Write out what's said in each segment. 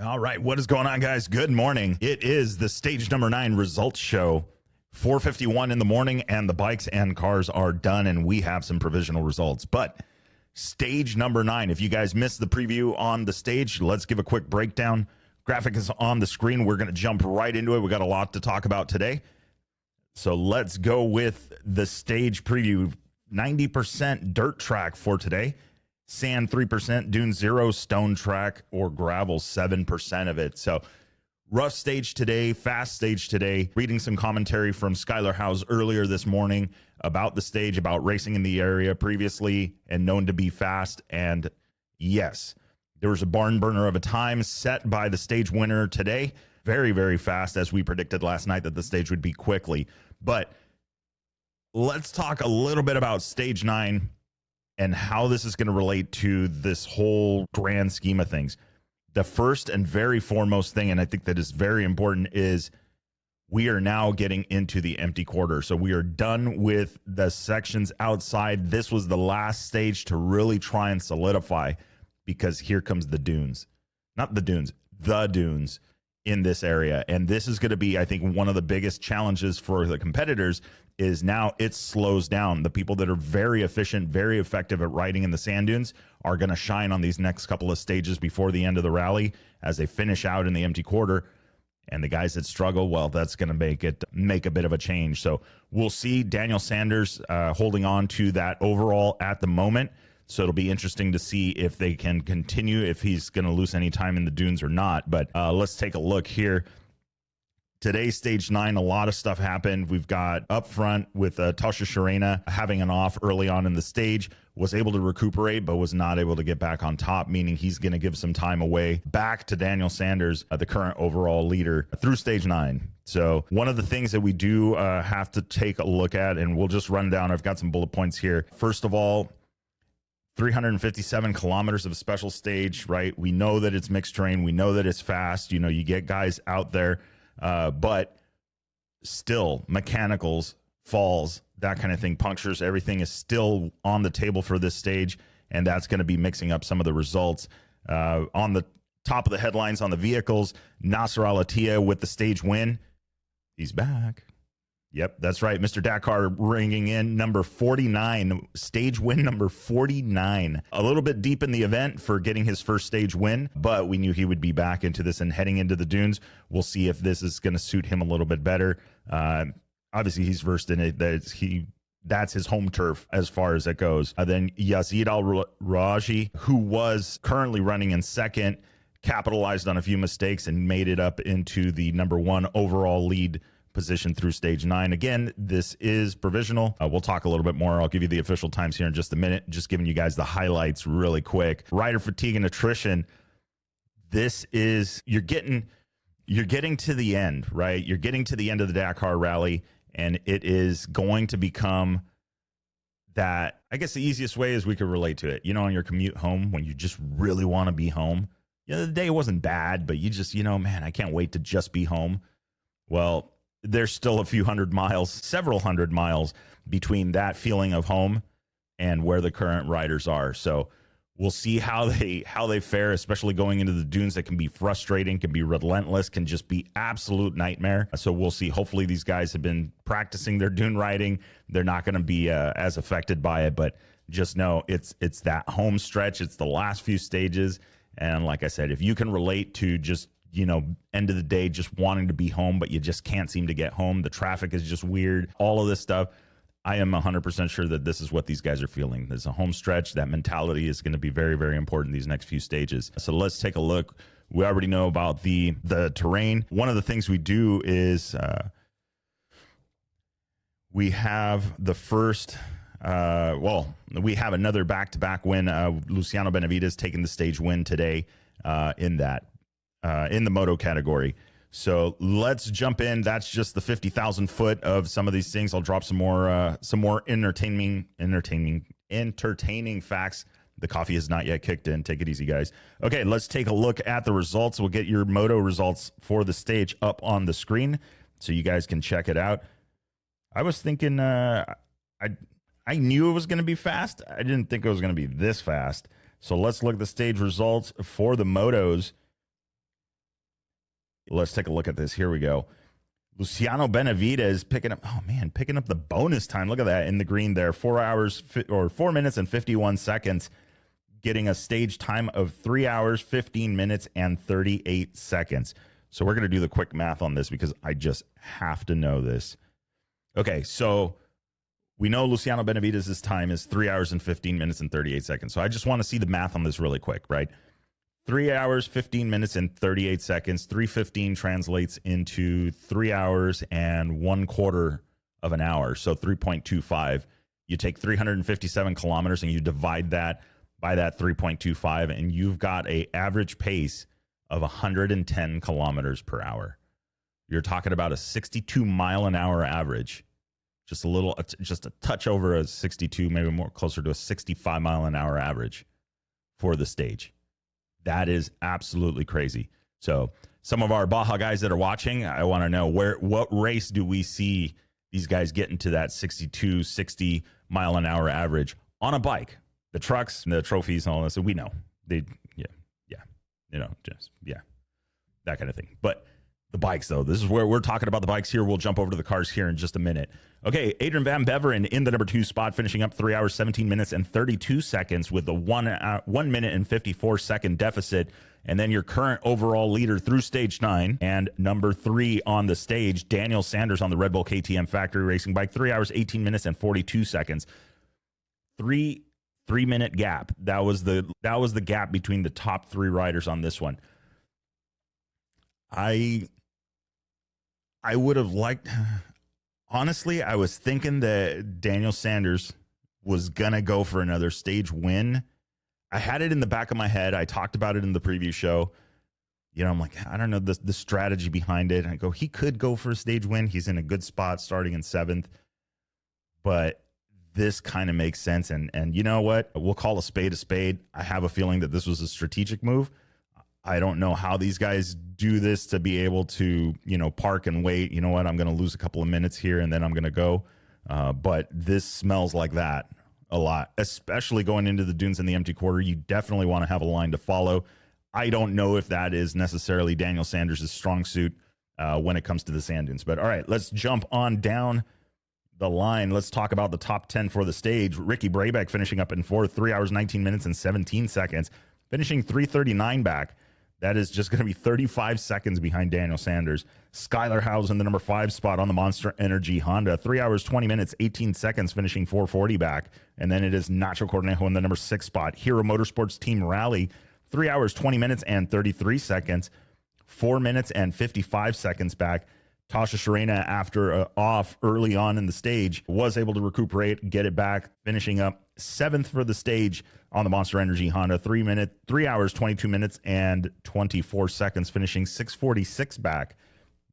All right, what is going on, guys? Good morning. It is the stage number 9 results show. 4:51 in the morning, and the bikes and cars are done, and we have some provisional results. But stage number 9, if you guys missed the preview on the stage, let's give a quick breakdown. Graphic is on the screen. We're going to jump right into it. We got a lot to talk about today. So let's go with the stage preview. 90% dirt track for today. Sand 3%, dune 0, stone track or gravel 7% of it. So rough stage today, fast stage today. Reading some commentary from Skylar Howes earlier this morning about the stage, about racing in the area previously and known to be fast. And yes, there was a barn burner of a time set by the stage winner today. Very, very fast, as we predicted last night that the stage would be quickly. But let's talk a little bit about stage 9 and how this is going to relate to this whole grand scheme of things. The first and very foremost thing, and I think that is very important, is we are now getting into the empty quarter. So we are done with the sections outside. This was the last stage to really try and solidify, because here comes the dunes. Not the dunes, the dunes in this area. And this is going to be, I think, one of the biggest challenges for the competitors is now it slows down. The people that are very efficient, very effective at riding in the sand dunes are going to shine on these next couple of stages before the end of the rally as they finish out in the empty quarter. And the guys that struggle, well, that's going to make a bit of a change. So we'll see Daniel Sanders holding on to that overall at the moment. So it'll be interesting to see if they can continue, if he's going to lose any time in the dunes or not. But let's take a look here. Today's stage 9, a lot of stuff happened. We've got up front with Tasha Sharena having an off early on in the stage, was able to recuperate, but was not able to get back on top, meaning he's going to give some time away back to Daniel Sanders, the current overall leader, through stage 9. So one of the things that we do have to take a look at, and we'll just run down, I've got some bullet points here. First of all, 357 kilometers of a special stage, right? We know that it's mixed terrain. We know that it's fast. You know, you get guys out there. But still, mechanicals, falls, that kind of thing, punctures, everything is still on the table for this stage, and that's going to be mixing up some of the results. On the top of the headlines on the vehicles, Nasser Al-Attiyah with the stage win. He's back. Yep, that's right. Mr. Dakar ringing in number 49, stage win number 49. A little bit deep in the event for getting his first stage win, but we knew he would be back into this and heading into the dunes. We'll see if this is going to suit him a little bit better. Obviously, he's versed in it. That's his home turf as far as it goes. Then Yazid Al-Raji, who was currently running in second, capitalized on a few mistakes and made it up into the number 1 overall lead position through stage 9. Again, this is provisional. We'll talk a little bit more. I'll give you the official times here in just a minute. Just giving you guys the highlights really quick. Rider fatigue and attrition. This is, you're getting to the end, right? You're getting to the end of the Dakar Rally, and it is going to become that, I guess the easiest way is we could relate to it. You know, on your commute home, when you just really want to be home. You know, the day wasn't bad, but you just, man, I can't wait to just be home. Well, there's still a few hundred miles, several hundred miles between that feeling of home and where the current riders are. So we'll see how they fare, especially going into the dunes. That can be frustrating, can be relentless, can just be absolute nightmare. So we'll see. Hopefully these guys have been practicing their dune riding. They're not going to be as affected by it, but just know it's that home stretch. It's the last few stages. And like I said, if you can relate to just, end of the day, just wanting to be home, but you just can't seem to get home. The traffic is just weird. All of this stuff. I am 100% sure that this is what these guys are feeling. There's a home stretch. That mentality is going to be very, very important these next few stages. So let's take a look. We already know about the terrain. One of the things we do is we have the first, we have another back-to-back win. Luciano Benavides taking the stage win today in the moto category. So let's jump in. That's just the 50,000 foot of some of these things. I'll drop some more entertaining facts. The coffee has not yet kicked in. Take it easy, guys. Okay, let's take a look at the results. We'll get your moto results for the stage up on the screen so you guys can check it out. I was thinking, I knew it was going to be fast. I didn't think it was going to be this fast. So let's look at the stage results for the motos. Let's take a look at this. Here we go. Luciano Benavides picking up the bonus time. Look at that in the green there. 4 minutes and 51 seconds, getting a stage time of 3 hours, 15 minutes, and 38 seconds. So we're going to do the quick math on this because I just have to know this. Okay, so we know Luciano Benavides' time is 3 hours and 15 minutes and 38 seconds. So I just want to see the math on this really quick, right? 3 hours, 15 minutes, and 38 seconds. 3:15 translates into 3 hours and 1/4 of an hour. So 3.25. You take 357 kilometers and you divide that by that 3.25, and you've got an average pace of 110 kilometers per hour. You're talking about a 62 mile an hour average. Just a touch over a 62, maybe more closer to a 65 mile an hour average for the stage. That is absolutely crazy. So some of our Baja guys that are watching, I want to know what race do we see these guys getting to that 62, 60 mile an hour average on a bike? The trucks, the trophies, and all this, we know. That kind of thing. But the bikes, though, this is where we're talking about the bikes here. We'll jump over to the cars here in just a minute. Okay, Adrian Van Beveren in the number 2 spot, finishing up 3 hours, 17 minutes, and 32 seconds with a 1 minute and 54 second deficit. And then your current overall leader through stage 9 and number 3 on the stage, Daniel Sanders on the Red Bull KTM factory racing bike, 3 hours, 18 minutes, and 42 seconds. 3-minute gap. That was the gap between the top 3 riders on this one. I would have liked, honestly, I was thinking that Daniel Sanders was going to go for another stage win. I had it in the back of my head. I talked about it in the preview show. You know, I'm like, I don't know the strategy behind it. I go, he could go for a stage win. He's in a good spot starting in 7th. But this kind of makes sense. And you know what? We'll call a spade a spade. I have a feeling that this was a strategic move. I don't know how these guys do this to be able to, park and wait. You know what? I'm going to lose a couple of minutes here and then I'm going to go. But this smells like that a lot, especially going into the dunes in the empty quarter. You definitely want to have a line to follow. I don't know if that is necessarily Daniel Sanders' strong suit when it comes to the sand dunes. But all right, let's jump on down the line. Let's talk about the top 10 for the stage. Ricky Brabeck finishing up in 4th, 3 hours, 19 minutes, and 17 seconds, finishing 3:39 back. That is just going to be 35 seconds behind Daniel Sanders. Skylar Howes in the number 5 spot on the Monster Energy Honda. 3 hours, 20 minutes, 18 seconds, finishing 4:40 back. And then it is Nacho Cornejo in the number 6 spot. Hero Motorsports Team Rally. 3 hours, 20 minutes, and 33 seconds. 4 minutes and 55 seconds back. Tasha Sharena, after off early on in the stage, was able to recuperate, get it back, finishing up 7th for the stage on the Monster Energy Honda. 3 hours, 22 minutes, and 24 seconds, finishing 6:46 back.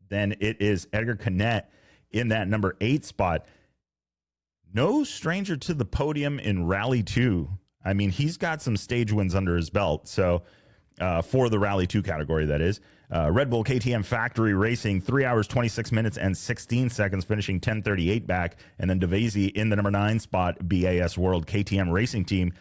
Then it is Edgar Canet in that number 8 spot. No stranger to the podium in Rally 2. I mean, he's got some stage wins under his belt. So for the Rally 2 category, that is. Red Bull KTM Factory Racing, 3 hours, 26 minutes, and 16 seconds, finishing 10:38 back. And then DeVasey in the number 9 spot, BAS World KTM Racing Team,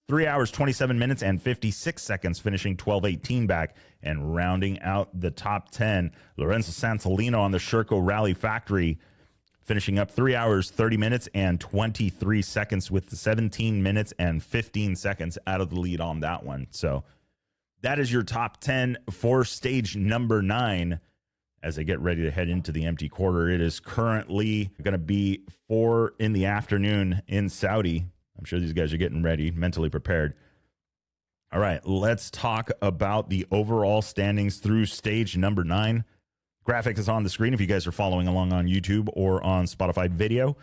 3 hours, 27 minutes, and 56 seconds, finishing 12:18 back. And rounding out the top 10, Lorenzo Santolino on the Sherco Rally Factory, finishing up 3 hours, 30 minutes, and 23 seconds with 17 minutes and 15 seconds out of the lead on that one. So that is your top 10 for stage number 9 as they get ready to head into the empty quarter. It is currently going to be 4 in the afternoon in Saudi. I'm sure these guys are getting ready, mentally prepared. All right, let's talk about the overall standings through stage number 9. Graphic is on the screen if you guys are following along on YouTube or on Spotify video.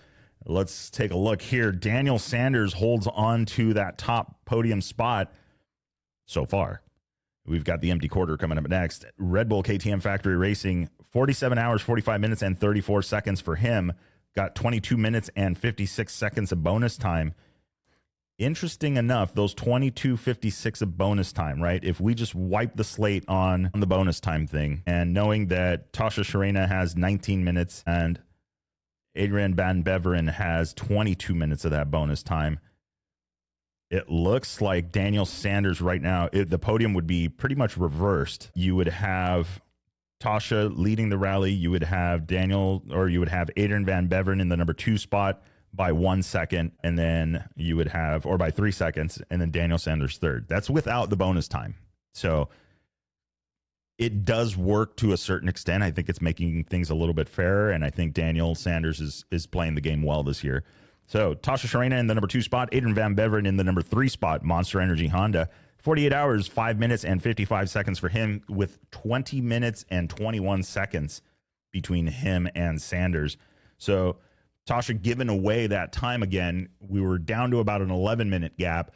Let's take a look here. Daniel Sanders holds on to that top podium spot so far. We've got the empty quarter coming up next. Red Bull KTM Factory Racing, 47 hours, 45 minutes, and 34 seconds for him. Got 22 minutes and 56 seconds of bonus time. Interesting enough, those 22:56 of bonus time, right? If we just wipe the slate on the bonus time thing, and knowing that Tasha Sharena has 19 minutes and Adrian Van Beveren has 22 minutes of that bonus time, it looks like Daniel Sanders right now, the podium would be pretty much reversed. You would have Tasha leading the rally. You would have Adrian Van Beveren in the number 2 spot by 1 second, and then you would have, or by 3 seconds, and then Daniel Sanders third. That's without the bonus time. So it does work to a certain extent. I think it's making things a little bit fairer, and I think Daniel Sanders is playing the game well this year. So Tasha Sharena in the number 2 spot, Adrian Van Beveren in the number 3 spot, Monster Energy Honda. 48 hours, 5 minutes, and 55 seconds for him, with 20 minutes and 21 seconds between him and Sanders. So Tasha giving away that time again. We were down to about an 11-minute gap,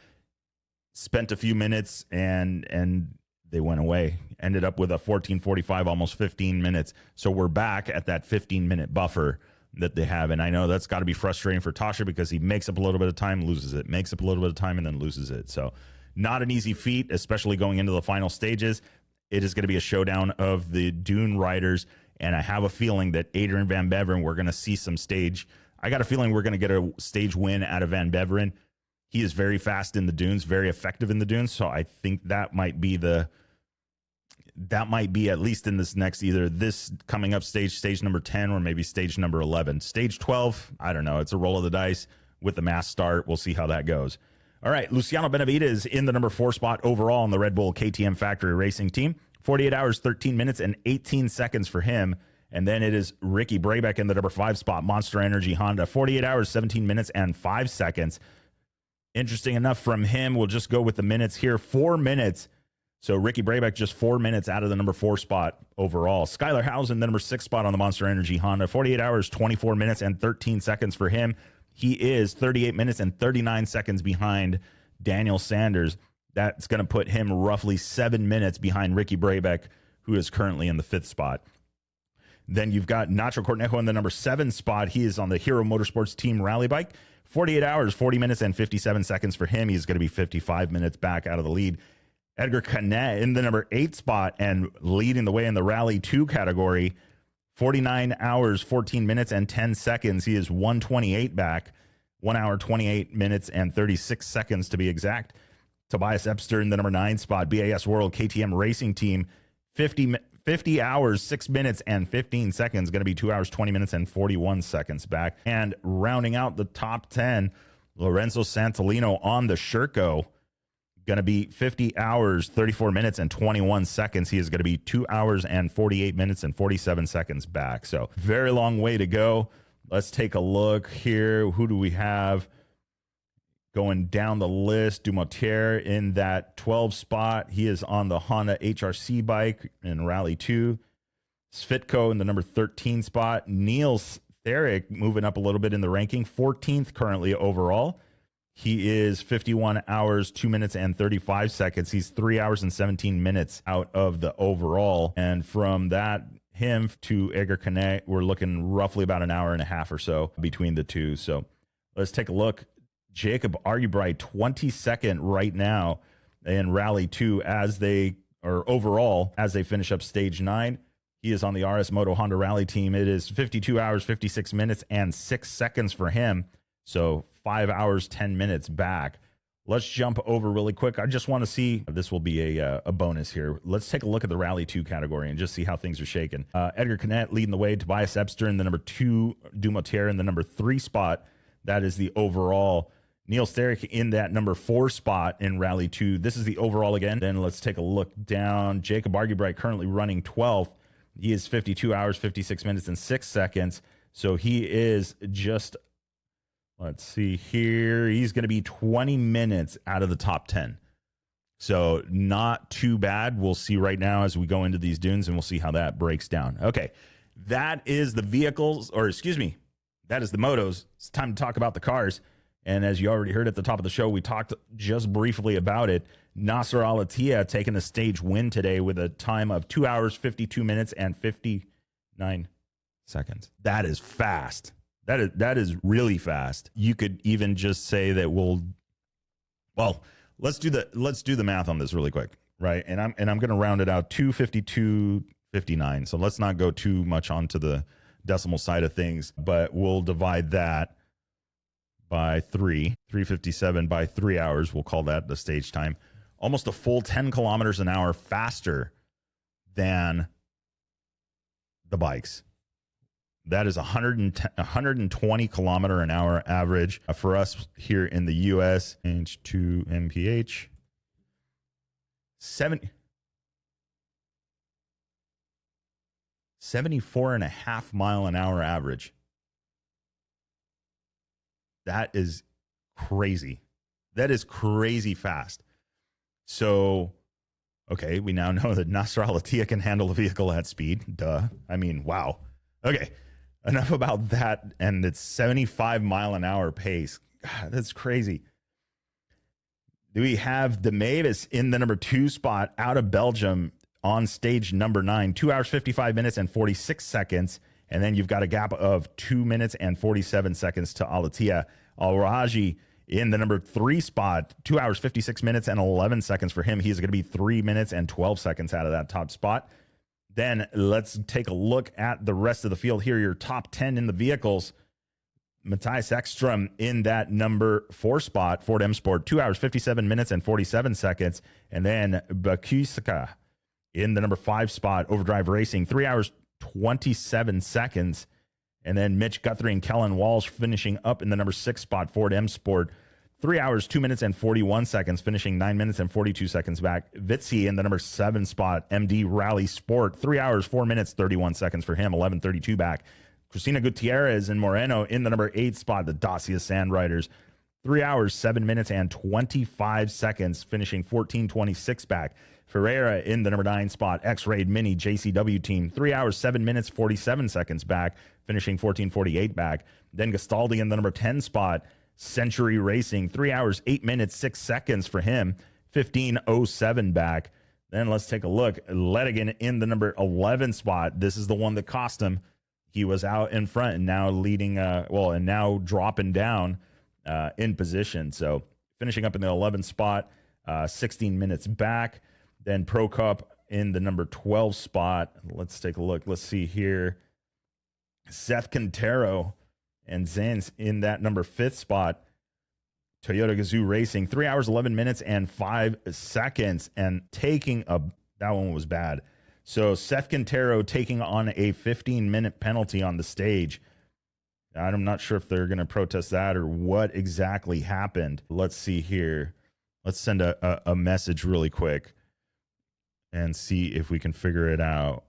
spent a few minutes, and they went away. Ended up with a 14:45, almost 15 minutes. So we're back at that 15-minute buffer that they have. And I know that's got to be frustrating for Tasha because he makes up a little bit of time, loses it, makes up a little bit of time, and then loses it. So not an easy feat, especially going into the final stages. It is going to be a showdown of the Dune riders, and I have a feeling that Adrian Van Beveren, we're going to see some stage. I got a feeling we're going to get a stage win out of Van Beveren. He is very fast in the dunes, very effective in the dunes, so I think that might be at least in this next, either this coming up stage number 10, or maybe stage number 11. Stage 12, I don't know. It's a roll of the dice with the mass start. We'll see how that goes. All right, Luciano Benavides in the number 4 spot overall in the Red Bull KTM Factory Racing Team. 48 hours, 13 minutes, and 18 seconds for him. And then it is Ricky Brabeck in the number 5 spot, Monster Energy Honda. 48 hours, 17 minutes, and 5 seconds. Interesting enough from him, we'll just go with the minutes here. 4 minutes. So Ricky Brabeck just 4 minutes out of the number 4 spot overall. Skylar Housen, the number 6 spot on the Monster Energy Honda. 48 hours, 24 minutes, and 13 seconds for him. He is 38 minutes and 39 seconds behind Daniel Sanders. That's going to put him roughly 7 minutes behind Ricky Brabeck, who is currently in the 5th spot. Then you've got Nacho Cornejo in the number 7 spot. He is on the Hero Motorsports Team Rally Bike. 48 hours, 40 minutes, and 57 seconds for him. He's going to be 55 minutes back out of the lead. Edgar Canet in the number 8 spot and leading the way in the Rally 2 category. 49 hours, 14 minutes, and 10 seconds. He is 128 back. 1 hour, 28 minutes, and 36 seconds to be exact. Tobias Epster in the number 9 spot. BAS World KTM Racing Team. 50 hours, 6 minutes, and 15 seconds. Going to be 2 hours, 20 minutes, and 41 seconds back. And rounding out the top 10, Lorenzo Santolino on the Sherco. Going to be 50 hours, 34 minutes, and 21 seconds. He is going to be 2 hours and 48 minutes and 47 seconds back. So very long way to go. Let's take a look here. Who do we have going down the list? Dumotier in that 12 spot. He is on the Honda HRC bike in Rally 2. Svitko in the number 13 spot. Niels Therick moving up a little bit in the ranking. 14th currently overall. He is 51 hours, 2 minutes, and 35 seconds. He's 3 hours and 17 minutes out of the overall. And from that, him to Edgar Canet, we're looking roughly about an hour and a half or so between the two. So let's take a look. Jacob Argubright, 22nd right now in Rally 2 overall as they finish up stage 9. He is on the RS Moto Honda Rally team. It is 52 hours, 56 minutes, and 6 seconds for him. So 5 hours, 10 minutes back. Let's jump over really quick. I just want to see, this will be a bonus here. Let's take a look at the Rally 2 category and just see how things are shaking. Edgar Canet leading the way. Tobias Epster in the number 2. Dumotier in the number 3 spot. That is the overall. Neil Sterick in that number 4 spot in Rally 2. This is the overall again. Then let's take a look down. Jacob Argubright currently running 12th. He is 52 hours, 56 minutes, and 6 seconds. So he is just... Let's see here. He's going to be 20 minutes out of the top 10. So not too bad. We'll see right now as we go into these dunes, and we'll see how that breaks down. Okay, that is the vehicles, or excuse me, that is the motos. It's time to talk about the cars. And as you already heard at the top of the show, we talked just briefly about it. Nasser Al-Attiyah taking the stage win today with a time of 2 hours, 52 minutes, and 59 seconds. That is fast. That is really fast. You could even just say that let's do the math on this really quick, right? And I'm going to round it out 252.59. So let's not go too much onto the decimal side of things, but we'll divide that by 357 by 3 hours. We'll call that the stage time. Almost a full 10 kilometers an hour faster than the bikes. That is 120 kilometer an hour average for us here in the U.S. H2 MPH. 74.5 mile an hour average. That is crazy. That is crazy fast. So, okay, we now know that Nasser Al-Attiyah can handle a vehicle at speed. Duh. I mean, wow. Okay, enough about that. And it's 75 mile an hour pace. God, that's crazy. We have De Mavis in the number 2 spot out of Belgium on stage number 9, 2 hours, 55 minutes and 46 seconds. And then you've got a gap of 2 minutes and 47 seconds to Al-Attiyah. Al-Raji in the number 3 spot, 2 hours, 56 minutes and 11 seconds for him. He's going to be 3 minutes and 12 seconds out of that top spot. Then let's take a look at the rest of the field. Here are your top 10 in the vehicles. Matthias Ekstrom in that number 4 spot, Ford M Sport, 2 hours, 57 minutes and 47 seconds. And then Bakuska in the number 5 spot, Overdrive Racing, 3 hours, 27 seconds. And then Mitch Guthrie and Kellen Walsh finishing up in the number 6 spot, Ford M Sport, 3 hours, 2 minutes and 41 seconds, finishing 9 minutes and 42 seconds back. Vitzi in the number 7 spot, MD Rally Sport, 3 hours, 4 minutes, 31 seconds for him, 11:32 back. Cristina Gutierrez and Moreno in the number 8 spot, the Dacia Sand Riders, 3 hours, 7 minutes and 25 seconds, finishing 14:26 back. Ferreira in the number 9 spot, X-Raid Mini JCW team, 3 hours, 7 minutes, 47 seconds back, finishing 14:48 back. Then Gastaldi in the number 10 spot, Century Racing, 3 hours, 8 minutes, 6 seconds for him, 15:07 back. Then let's take a look. Ledigan in the number 11 spot. This is the one that cost him. He was out in front and now leading, and now dropping down in position. So finishing up in the 11th spot, 16 minutes back. Then Prokop in the number 12 spot. Let's take a look. Let's see here. Seth Quintero and Zenz in that number 5th spot. Toyota Gazoo Racing, 3 hours, 11 minutes and 5 seconds. And that one was bad. So Seth Quintero taking on a 15-minute penalty on the stage. I'm not sure if they're going to protest that or what exactly happened. Let's see here. Let's send a message really quick and see if we can figure it out.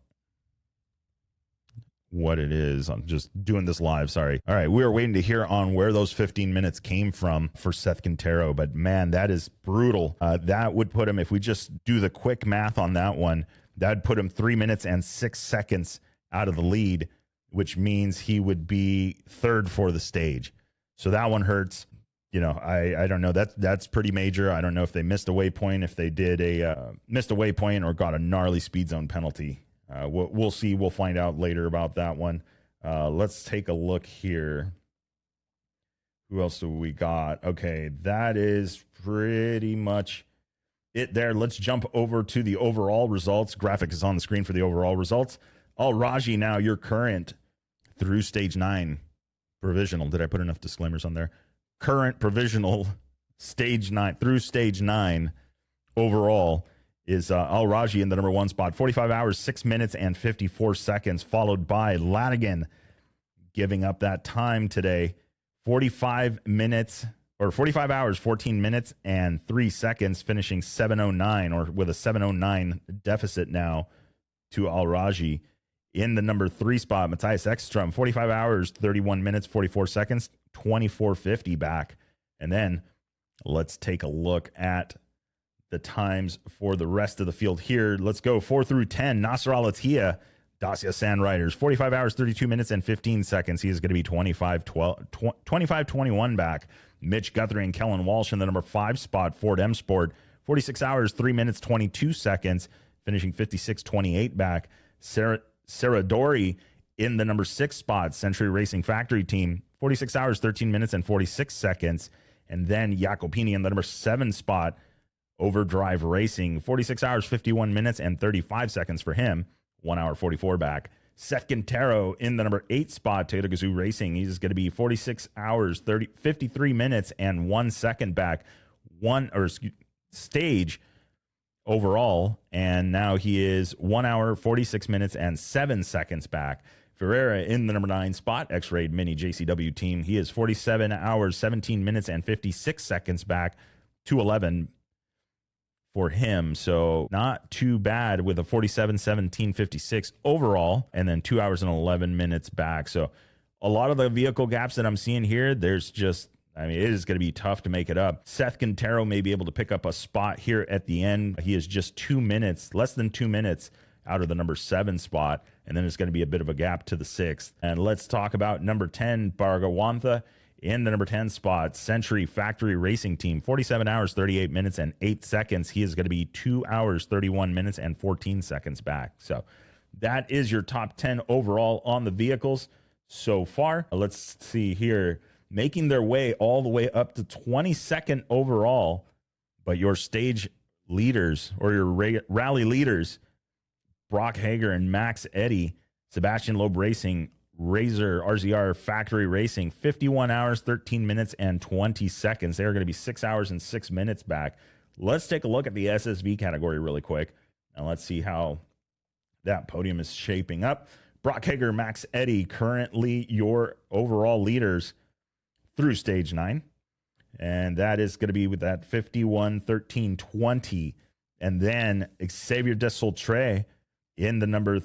What it is. I'm just doing this live. Sorry. All right. We were waiting to hear on where those 15 minutes came from for Seth Quintero, but man, that is brutal. That would put him, if we just do the quick math on that one, that'd put him 3 minutes and 6 seconds out of the lead, which means he would be 3rd for the stage. So that one hurts. You know, I don't know. That's pretty major. I don't know if they missed a waypoint, if they did missed a waypoint or got a gnarly speed zone penalty. We'll see. We'll find out later about that one. Let's take a look here. Who else do we got? Okay, that is pretty much it there. Let's jump over to the overall results. Graphic is on the screen for the overall results. Al-Raji, now your current through stage 9 provisional. Did I put enough disclaimers on there? Current provisional stage 9 through stage 9 overall is Al-Raji in the number 1 spot, 45 hours, 6 minutes and 54 seconds, followed by Ladigan giving up that time today, 45 hours, 14 minutes and 3 seconds, finishing 7:09 or with a 7:09 deficit now to Al-Raji. In the number 3 spot, Matthias Ekstrom, 45 hours, 31 minutes, 44 seconds, 24:50 back. And then let's take a look at the times for the rest of the field here. Let's go 4 through 10. Nasser Al-Attiyah, Dacia Sand Riders, 45 hours, 32 minutes, and 15 seconds. He is going to be 25-21 back. Mitch Guthrie and Kellen Walsh in the number 5 spot, Ford M Sport, 46 hours, 3 minutes, 22 seconds, finishing 56-28 back. Sarah Dory in the number 6 spot, Century Racing Factory Team, 46 hours, 13 minutes, and 46 seconds. And then Jacopini in the number 7 spot, Overdrive Racing, 46 hours, 51 minutes, and 35 seconds for him, 1 hour, 44 back. Seth Quintero in the number 8 spot, Toyota Gazoo Racing. He's going to be 46 hours, 53 minutes, and 1 second back. Stage overall, and now he is 1 hour, 46 minutes, and 7 seconds back. Ferreira in the number 9 spot, X-Raid Mini JCW team. He is 47 hours, 17 minutes, and 56 seconds back, 2:11 for him. So not too bad with a 47, 17, 56 overall, and then 2 hours and 11 minutes back. So a lot of the vehicle gaps that I'm seeing here, there's just, I mean, it is going to be tough to make it up. Seth Quintero may be able to pick up a spot here at the end. He is just 2 minutes, less than 2 minutes out of the number 7 spot, and then it's going to be a bit of a gap to the 6th. And let's talk about number 10, Bargawantha in the number 10 spot, Century Factory Racing Team, 47 hours, 38 minutes, and 8 seconds. He is going to be 2 hours, 31 minutes, and 14 seconds back. So that is your top 10 overall on the vehicles so far. Let's see here. Making their way all the way up to 22nd overall, but your stage leaders or your rally leaders, Brock Hager and Max Eddy, Sebastian Loeb Racing, Razor RZR Factory Racing, 51 hours, 13 minutes, and 20 seconds. They're going to be 6 hours and 6 minutes back. Let's take a look at the SSV category really quick, and let's see how that podium is shaping up. Brock Hager, Max Eddy, currently your overall leaders through stage 9. And that is going to be with that 51, 13, 20. And then Xavier Desaultres in the number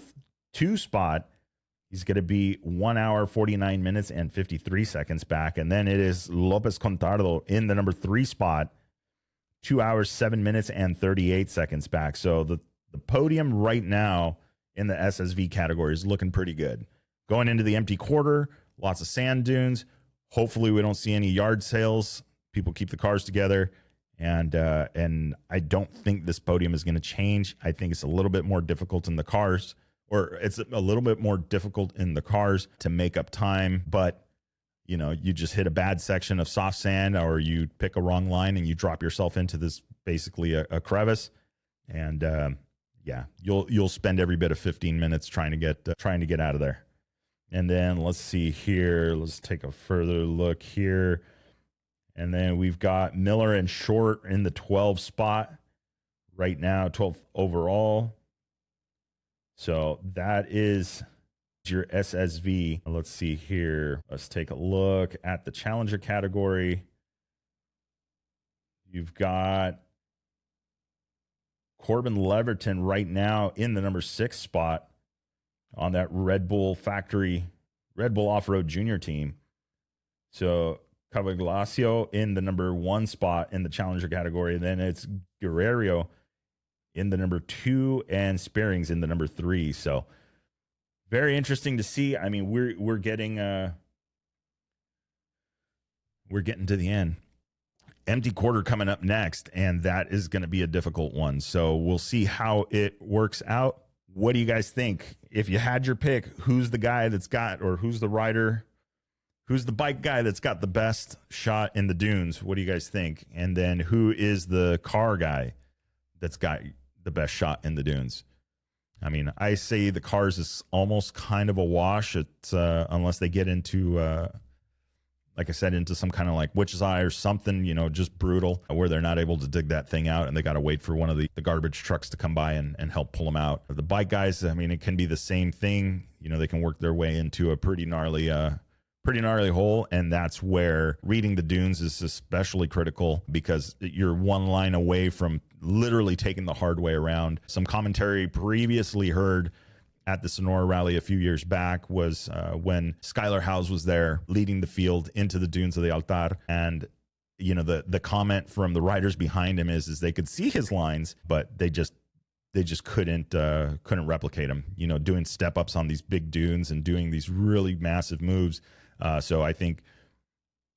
2 spot. He's going to be 1 hour, 49 minutes, and 53 seconds back. And then it is Lopez Contardo in the number 3 spot, 2 hours, 7 minutes, and 38 seconds back. So the podium right now in the SSV category is looking pretty good. Going into the empty quarter, lots of sand dunes. Hopefully we don't see any yard sales. People keep the cars together. And I don't think this podium is going to change. I think it's a little bit more difficult in the cars, or it's a little bit more difficult in the cars to make up time. But, you know, you just hit a bad section of soft sand, or you pick a wrong line and you drop yourself into this basically a crevice. And yeah, you'll spend every bit of 15 minutes trying to get out of there. And then let's see here. Let's take a further look here. And then we've got Miller and Short in the 12 spot right now, 12th overall. So that is your SSV. Let's see here. Let's take a look at the Challenger category. You've got Corbin Leverton right now in the number 6 spot on that Red Bull Off-Road Junior team. So Cavaglasio in the number 1 spot in the Challenger category. Then it's Guerrero in the number 2 and Spearings in the number 3. So very interesting to see. I mean, we're getting to the end. Empty quarter coming up next, and that is going to be a difficult one. So we'll see how it works out. What do you guys think? If you had your pick, who's the guy that's got, or who's the rider, who's the bike guy that's got the best shot in the dunes? What do you guys think? And then who is the car guy that's got the best shot in the dunes? I mean, I say the cars is almost kind of a wash. It's unless they get into, like I said, into some kind of like witch's eye or something, you know, just brutal, where they're not able to dig that thing out and they got to wait for one of the garbage trucks to come by and help pull them out. The bike guys, I mean, it can be the same thing. You know, they can work their way into a pretty gnarly hole, and that's where reading the dunes is especially critical, because you're one line away from literally taking the hard way around. Some commentary previously heard at the Sonora Rally a few years back was when Skylar Howes was there leading the field into the dunes of the Altar, and you know, the comment from the riders behind him is they could see his lines, but they just couldn't replicate him. You know, doing step ups on these big dunes and doing these really massive moves. So I think,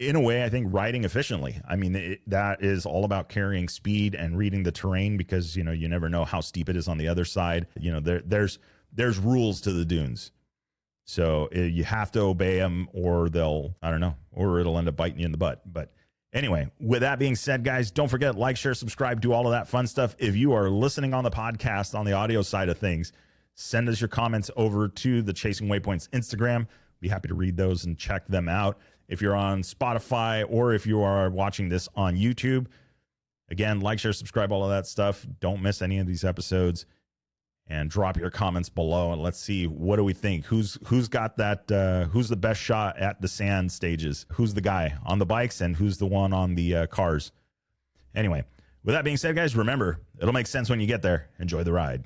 in a way, I think riding efficiently. I mean, that is all about carrying speed and reading the terrain, because, you know, you never know how steep it is on the other side. You know, there's rules to the dunes. So you have to obey them, or it'll end up biting you in the butt. But anyway, with that being said, guys, don't forget, like, share, subscribe, do all of that fun stuff. If you are listening on the podcast on the audio side of things, send us your comments over to the Chasing Waypoints Instagram. Be happy to read those and check them out. If you're on Spotify, or if you are watching this on YouTube, Again, like, share, subscribe, all of that stuff. Don't miss any of these episodes. And drop your comments below, and let's see, what do we think? Who's got that? Who's the best shot at the sand stages? Who's the guy on the bikes, and who's the one on the cars? Anyway, with that being said, guys, remember, it'll make sense when you get there. Enjoy the ride.